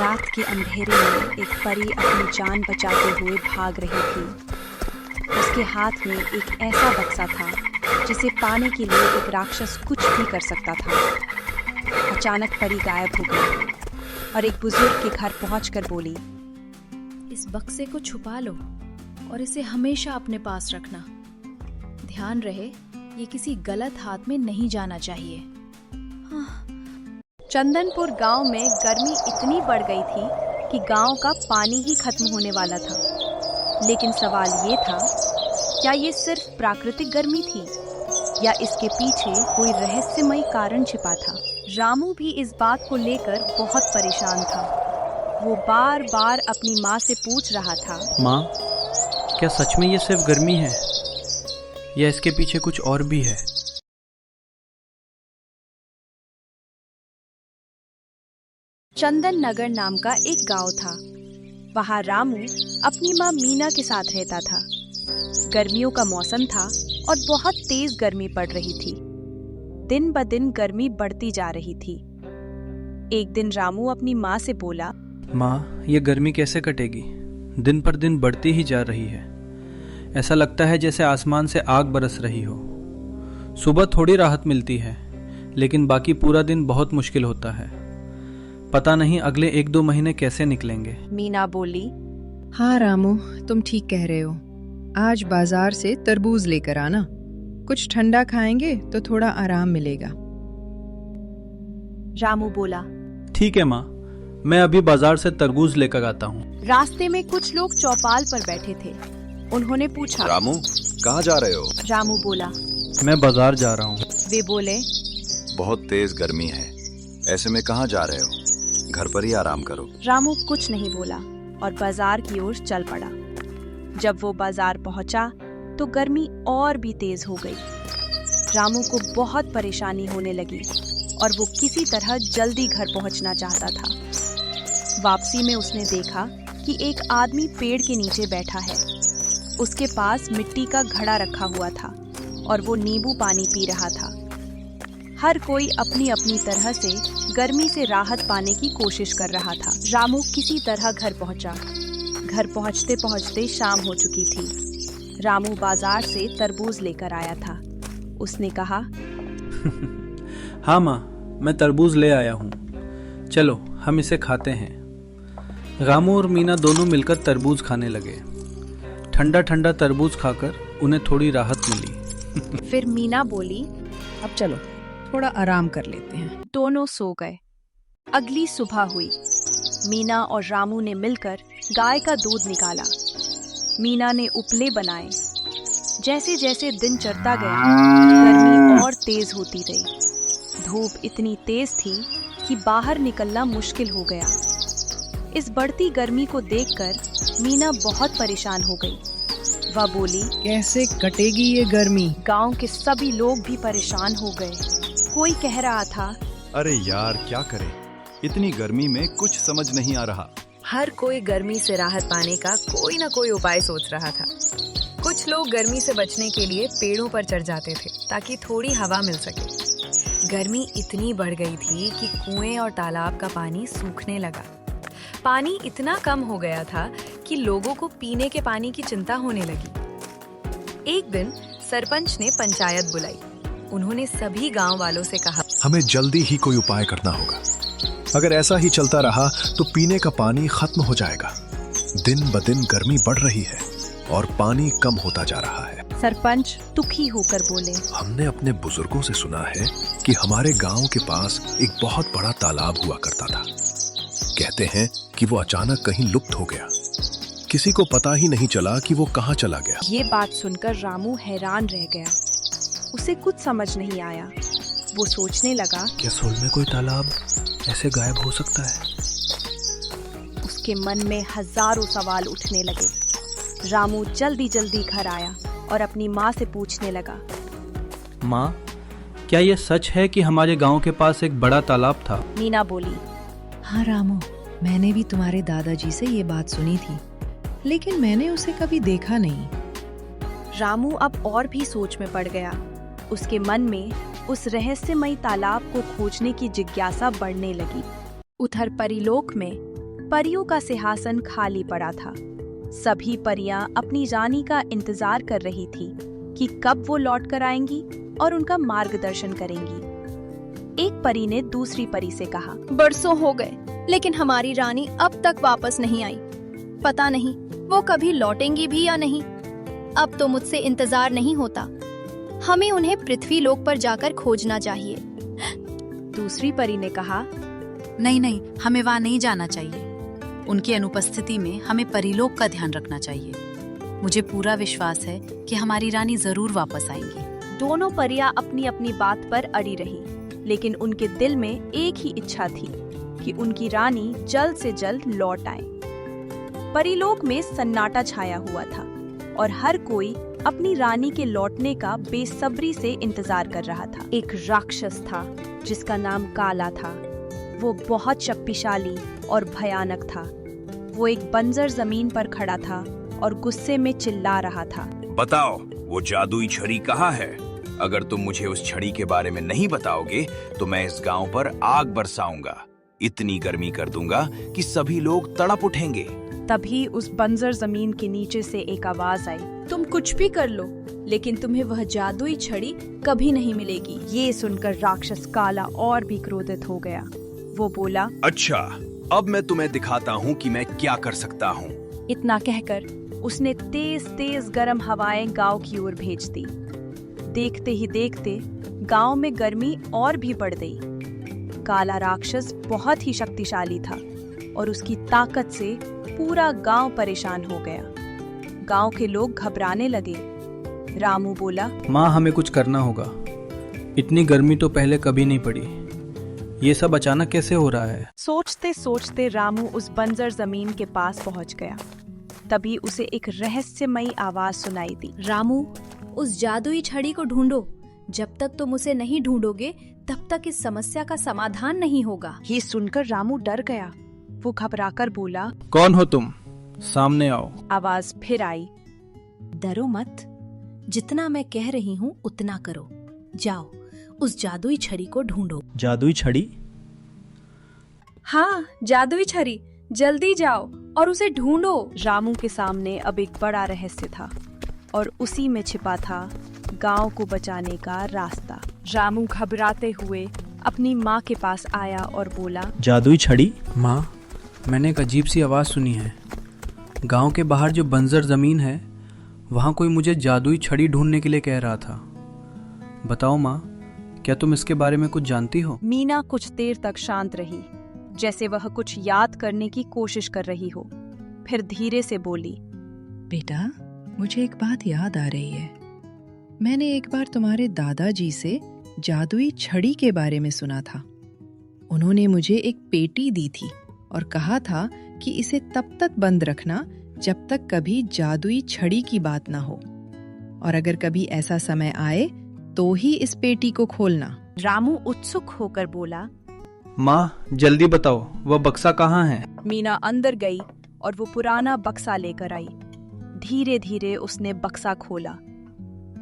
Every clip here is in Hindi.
रात के अंधेरे में एक परी अपनी जान बचाते हुए भाग रही थी। उसके हाथ में एक ऐसा बक्सा था जिसे पाने के लिए एक राक्षस कुछ भी कर सकता था। अचानक परी गायब हो गई और एक बुजुर्ग के घर पहुंचकर बोली, इस बक्से को छुपा लो और इसे हमेशा अपने पास रखना। ध्यान रहे, ये किसी गलत हाथ में नहीं जाना चाहिए। हाँ। चंदनपुर गांव में गर्मी इतनी बढ़ गई थी कि गांव का पानी ही खत्म होने वाला था। लेकिन सवाल ये था, क्या ये सिर्फ प्राकृतिक गर्मी थी या इसके पीछे कोई रहस्यमयी कारण छिपा था? रामू भी इस बात को लेकर बहुत परेशान था। वो बार बार अपनी माँ से पूछ रहा था, माँ, क्या सच में ये सिर्फ गर्मी है या इसके पीछे कुछ और भी है? चंदन नगर नाम का एक गांव था। वहां रामू अपनी माँ मीना के साथ रहता था। गर्मियों का मौसम था और बहुत तेज गर्मी पड़ रही थी। दिन ब दिन गर्मी बढ़ती जा रही थी। एक दिन रामू अपनी माँ से बोला, माँ, ये गर्मी कैसे कटेगी? दिन पर दिन बढ़ती ही जा रही है। ऐसा लगता है जैसे आसमान से आग बरस रही हो। सुबह थोड़ी राहत मिलती है, लेकिन बाकी पूरा दिन बहुत मुश्किल होता है। पता नहीं अगले 1-2 महीने कैसे निकलेंगे। मीना बोली, हाँ रामू, तुम ठीक कह रहे हो। आज बाजार से तरबूज लेकर आना। कुछ ठंडा खाएंगे तो थोड़ा आराम मिलेगा। रामू बोला, ठीक है माँ, मैं अभी बाजार से तरबूज लेकर आता हूँ। रास्ते में कुछ लोग चौपाल पर बैठे थे। उन्होंने पूछा, रामू, कहाँ जा रहे हो? रामू बोला, मैं बाजार जा रहा हूँ। वे बोले, बहुत तेज गर्मी है, ऐसे में कहाँ जा रहे हो? घर पर ही आराम करो। रामू कुछ नहीं बोला और बाजार की ओर चल पड़ा। जब वो बाजार पहुंचा तो गर्मी और भी तेज हो गई। रामू को बहुत परेशानी होने लगी और वो किसी तरह जल्दी घर पहुंचना चाहता था। वापसी में उसने देखा कि एक आदमी पेड़ के नीचे बैठा है। उसके पास मिट्टी का घड़ा रखा हुआ था और वो नींबू पानी पी रहा था। हर कोई अपनी अपनी तरह से गर्मी से राहत पाने की कोशिश कर रहा था। रामू किसी तरह घर पहुंचा। घर पहुंचते पहुंचते शाम हो चुकी थी। रामू बाजार से तरबूज लेकर आया था। उसने कहा, हाँ माँ, मैं तरबूज ले आया हूँ। चलो हम इसे खाते हैं। रामू और मीना दोनों मिलकर तरबूज खाने लगे। ठंडा ठंडा तरबूज खाकर उन्हें थोड़ी राहत मिली। फिर मीना बोली, अब चलो थोड़ा आराम कर लेते हैं। दोनों सो गए। अगली सुबह हुई। मीना और रामू ने मिलकर गाय का दूध निकाला। मीना ने उपले बनाए। जैसे जैसे दिन चढ़ता गया, गर्मी और तेज होती रही। धूप इतनी तेज थी कि बाहर निकलना मुश्किल हो गया। इस बढ़ती गर्मी को देखकर मीना बहुत परेशान हो गई। वह बोली, कैसे कटेगी ये गर्मी? गांव के सभी लोग भी परेशान हो गए। कोई कह रहा था, अरे यार, क्या करें, इतनी गर्मी में कुछ समझ नहीं आ रहा। हर कोई गर्मी से राहत पाने का कोई ना कोई उपाय सोच रहा था। कुछ लोग गर्मी से बचने के लिए पेड़ों पर चढ़ जाते थे ताकि थोड़ी हवा मिल सके। गर्मी इतनी बढ़ गई थी कि कुएं और तालाब का पानी सूखने लगा। पानी इतना कम हो गया था कि लोगों को पीने के पानी की चिंता होने लगी। एक दिन सरपंच ने पंचायत बुलाई। उन्होंने सभी गांव वालों से कहा, हमें जल्दी ही कोई उपाय करना होगा। अगर ऐसा ही चलता रहा तो पीने का पानी खत्म हो जाएगा। दिन ब दिन गर्मी बढ़ रही है और पानी कम होता जा रहा है। सरपंच दुखी होकर बोले, हमने अपने बुजुर्गों से सुना है कि हमारे गांव के पास एक बहुत बड़ा तालाब हुआ करता था। कहते हैं कि वो अचानक कहीं लुप्त हो गया। किसी को पता ही नहीं चला कि वो कहाँ चला गया। ये बात सुनकर रामू हैरान रह गया। उसे कुछ समझ नहीं आया। वो सोचने लगा, क्या सोल में कोई तालाब ऐसे गायब हो सकता है? उसके मन में हजारों सवाल उठने लगे। रामू जल्दी जल्दी घर आया और अपनी माँ से पूछने लगा, माँ, क्या ये सच है कि हमारे गांव के पास एक बड़ा तालाब था? मीना बोली, हाँ रामू, मैंने भी तुम्हारे दादाजी से ये बात सुनी थी, लेकिन मैंने उसे कभी देखा नहीं। रामू अब और भी सोच में पड़ गया। उसके मन में उस रहस्यमयी तालाब को खोजने की जिज्ञासा बढ़ने लगी। उधर परिलोक में परियों का सिंहासन खाली पड़ा था। सभी परियां अपनी रानी का इंतजार कर रही थी कि कब वो लौट कर आएंगी और उनका मार्गदर्शन करेंगी। एक परी ने दूसरी परी से कहा, बरसों हो गए लेकिन हमारी रानी अब तक वापस नहीं आई। पता नहीं वो कभी लौटेंगी भी या नहीं। अब तो मुझसे इंतजार नहीं होता। हमें उन्हें पृथ्वी लोक पर जाकर खोजना चाहिए। दूसरी परी ने कहा, नहीं नहीं, हमें वहाँ नहीं जाना चाहिए। उनकी अनुपस्थिति में हमें परिलोक का ध्यान रखना चाहिए। मुझे पूरा विश्वास है कि हमारी रानी जरूर वापस आएंगी। दोनों परियां अपनी अपनी बात पर अड़ी रही, लेकिन उनके दिल में एक ही इच्छा थी कि उनकी रानी जल्द से जल्द लौट आए। परिलोक में सन्नाटा छाया हुआ था और हर कोई अपनी रानी के लौटने का बेसब्री से इंतजार कर रहा था। एक राक्षस था जिसका नाम काला था। वो बहुत शक्तिशाली और भयानक था। वो एक बंजर जमीन पर खड़ा था और गुस्से में चिल्ला रहा था, बताओ वो जादुई छड़ी कहाँ है? अगर तुम मुझे उस छड़ी के बारे में नहीं बताओगे तो मैं इस गांव पर आग बरसाऊंगा। इतनी गर्मी कर दूंगा कि सभी लोग तड़प उठेंगे। तभी उस बंजर जमीन के नीचे से एक आवाज आई, तुम कुछ भी कर लो लेकिन तुम्हें वह जादुई छड़ी कभी नहीं मिलेगी। ये सुनकर राक्षस काला और भी क्रोधित हो गया। वो बोला, अच्छा, अब मैं तुम्हें दिखाता हूँ कि मैं क्या कर सकता हूँ। इतना कहकर उसने तेज तेज गर्म हवाएं गांव की ओर भेज दी। देखते ही देखते गांव में गर्मी और भी बढ़ गई। काला राक्षस बहुत ही शक्तिशाली था और उसकी ताकत से पूरा गांव परेशान हो गया। गांव के लोग घबराने लगे। रामू बोला, माँ, हमें कुछ करना होगा। इतनी गर्मी तो पहले कभी नहीं पड़ी। ये सब अचानक कैसे हो रहा है? सोचते सोचते रामू उस बंजर जमीन के पास पहुंच गया। तभी उसे एक रहस्यमयी आवाज सुनाई दी, रामू, उस जादुई छड़ी को ढूंढो। जब तक तुम उसे नहीं ढूंढोगे तब तक इस समस्या का समाधान नहीं होगा। ये सुनकर रामू डर गया। वो घबराकर बोला, कौन हो तुम? सामने आओ। आवाज फिर आई, डरो मत। जितना मैं कह रही हूँ उतना करो। जाओ, उस जादुई छड़ी को ढूंढो। जादुई छड़ी? हाँ, जादुई छड़ी। जल्दी जाओ और उसे ढूंढो। रामू के सामने अब एक बड़ा रहस्य था और उसी में छिपा था गांव को बचाने का रास्ता। रामू घबराते हुए अपनी माँ के पास आया और बोला, जादुई छड़ी? माँ, मैंने एक अजीब सी आवाज़ सुनी है। गांव के बाहर जो बंजर ज़मीन है वहाँ कोई मुझे जादुई छड़ी ढूंढने के लिए कह रहा था। बताओ माँ, क्या तुम इसके बारे में कुछ जानती हो? मीना कुछ देर तक शांत रही, जैसे वह कुछ याद करने की कोशिश कर रही हो। फिर धीरे से बोली, बेटा, मुझे एक बात याद आ रही है। मैंने एक बार तुम्हारे दादाजी से जादुई छड़ी के बारे में सुना था। उन्होंने मुझे एक पेटी दी थी और कहा था कि इसे तब तक बंद रखना जब तक कभी जादुई छड़ी की बात ना हो, और अगर कभी ऐसा समय आए तो ही इस पेटी को खोलना। रामू उत्सुक होकर बोला, माँ, जल्दी बताओ, वह बक्सा कहाँ है? मीना अंदर गई और वो पुराना बक्सा लेकर आई। धीरे धीरे उसने बक्सा खोला।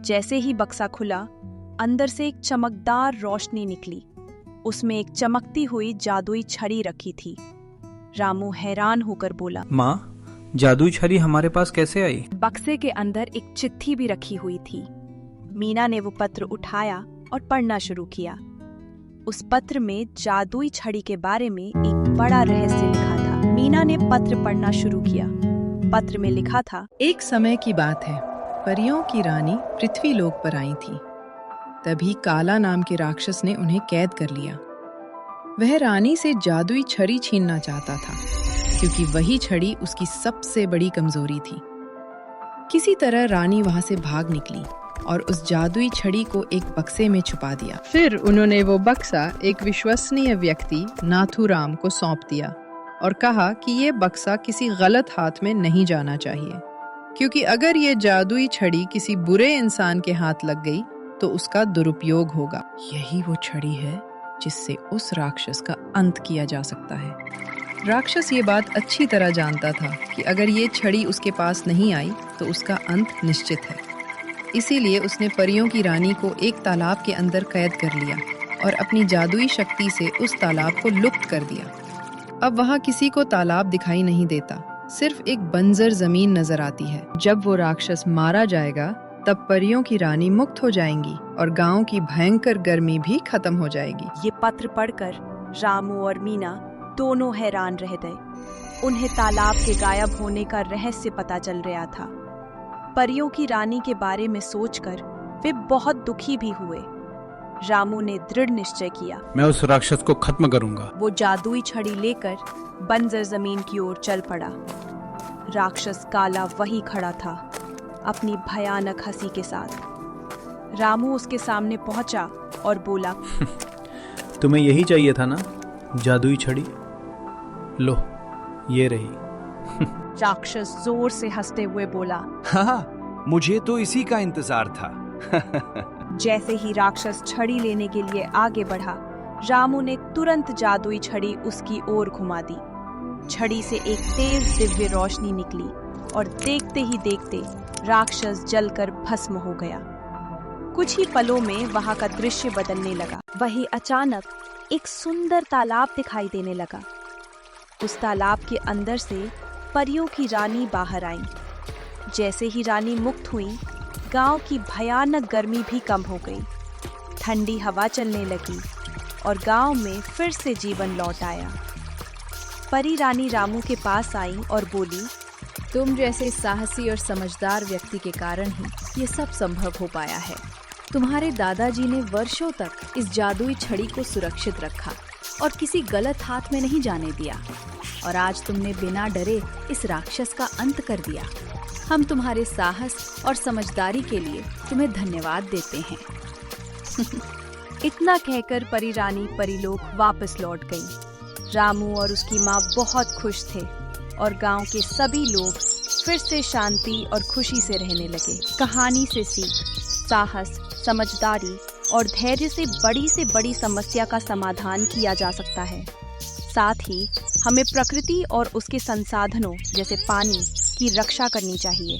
जैसे ही बक्सा खुला, अंदर से एक चमकदार रोशनी निकली। उसमें एक चमकती हुई जादुई छड़ी रखी थी। रामू हैरान होकर बोला, माँ, जादुई छड़ी हमारे पास कैसे आई? बक्से के अंदर एक चिट्ठी भी रखी हुई थी। मीना ने वो पत्र उठाया और पढ़ना शुरू किया। उस पत्र में जादुई छड़ी के बारे में एक बड़ा रहस्य लिखा था। मीना ने पत्र पढ़ना शुरू किया। पत्र में लिखा था, एक समय की बात है, परियों की रानी पृथ्वी लोक पर आई थी। तभी काला नाम के राक्षस ने उन्हें कैद कर लिया। वह रानी से जादुई छड़ी छीनना चाहता था, क्योंकि वही छड़ी उसकी सबसे बड़ी कमजोरी थी। किसी तरह रानी वहां से भाग निकली और उस जादुई छड़ी को एक बक्से में छुपा दिया। फिर उन्होंने वो बक्सा एक विश्वसनीय व्यक्ति नाथूराम को सौंप दिया और कहा कि ये बक्सा किसी गलत हाथ में नहीं जाना चाहिए, क्योंकि अगर ये जादुई छड़ी किसी बुरे इंसान के हाथ लग गई तो उसका दुरुपयोग होगा। यही वो छड़ी है जिससे उस राक्षस का अंत किया जा सकता है। राक्षस ये बात अच्छी तरह जानता था कि अगर ये छड़ी उसके पास नहीं आई तो उसका अंत निश्चित है। इसीलिए उसने परियों की रानी को एक तालाब के अंदर कैद कर लिया और अपनी जादुई शक्ति से उस तालाब को लुप्त कर दिया। अब वहाँ किसी को तालाब दिखाई नहीं देता, सिर्फ एक बंजर जमीन नजर आती है। जब वो राक्षस मारा जाएगा तब परियों की रानी मुक्त हो जाएंगी और गांव की भयंकर गर्मी भी खत्म हो जाएगी। ये पत्र पढ़कर रामू और मीना दोनों हैरान रह गए। उन्हें तालाब के गायब होने का रहस्य पता चल रहा था। परियों की रानी के बारे में सोचकर वे बहुत दुखी भी हुए। रामू ने दृढ़ निश्चय किया, मैं उस राक्षस को खत्म करूंगा। वो जादुई छड़ी लेकर बंजर जमीन की ओर चल पड़ा। राक्षस काला वही खड़ा था, अपनी भयानक हंसी के साथ। रामू उसके सामने पहुंचा और बोला, तुम्हें यही चाहिए था ना, जादुई छड़ी? लो, ये रही। राक्षस जोर से हंसते हुए बोला, हाँ, मुझे तो इसी का इंतजार था। जैसे ही राक्षस छड़ी लेने के लिए आगे बढ़ा, रामू ने तुरंत जादुई छड़ी उसकी ओर घुमा दी। छड़ी से एक तेज दिव्य रोशनी निकली और देखते ही देखते राक्षस जलकर भस्म हो गया। कुछ ही पलों में वहां का दृश्य बदलने लगा। वहीं अचानक एक सुंदर तालाब दिखाई देने लगा। उस तालाब के अंदर से परियों की रानी बाहर आई। जैसे ही रानी मुक्त हुई, गांव की भयानक गर्मी भी कम हो गई। ठंडी हवा चलने लगी और गांव में फिर से जीवन लौट आया। परी रानी रामू के पास आई और बोली, तुम जैसे साहसी और समझदार व्यक्ति के कारण ही ये सब संभव हो पाया है। तुम्हारे दादाजी ने वर्षों तक इस जादुई छड़ी को सुरक्षित रखा और किसी गलत हाथ में नहीं जाने दिया, और आज तुमने बिना डरे इस राक्षस का अंत कर दिया। हम तुम्हारे साहस और समझदारी के लिए तुम्हें धन्यवाद देते हैं। इतना कहकर परी रानी परीलोक वापस लौट गई। रामू और उसकी माँ बहुत खुश थे और गांव के सभी लोग फिर से शांति और खुशी से रहने लगे। कहानी से सीख, साहस, समझदारी और धैर्य से बड़ी समस्या का समाधान किया जा सकता है। साथ ही हमें प्रकृति और उसके संसाधनों जैसे पानी की रक्षा करनी चाहिए,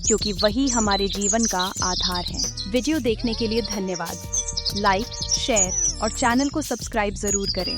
क्योंकि वही हमारे जीवन का आधार है। वीडियो देखने के लिए धन्यवाद। लाइक, शेयर और चैनल को सब्सक्राइब जरूर करें।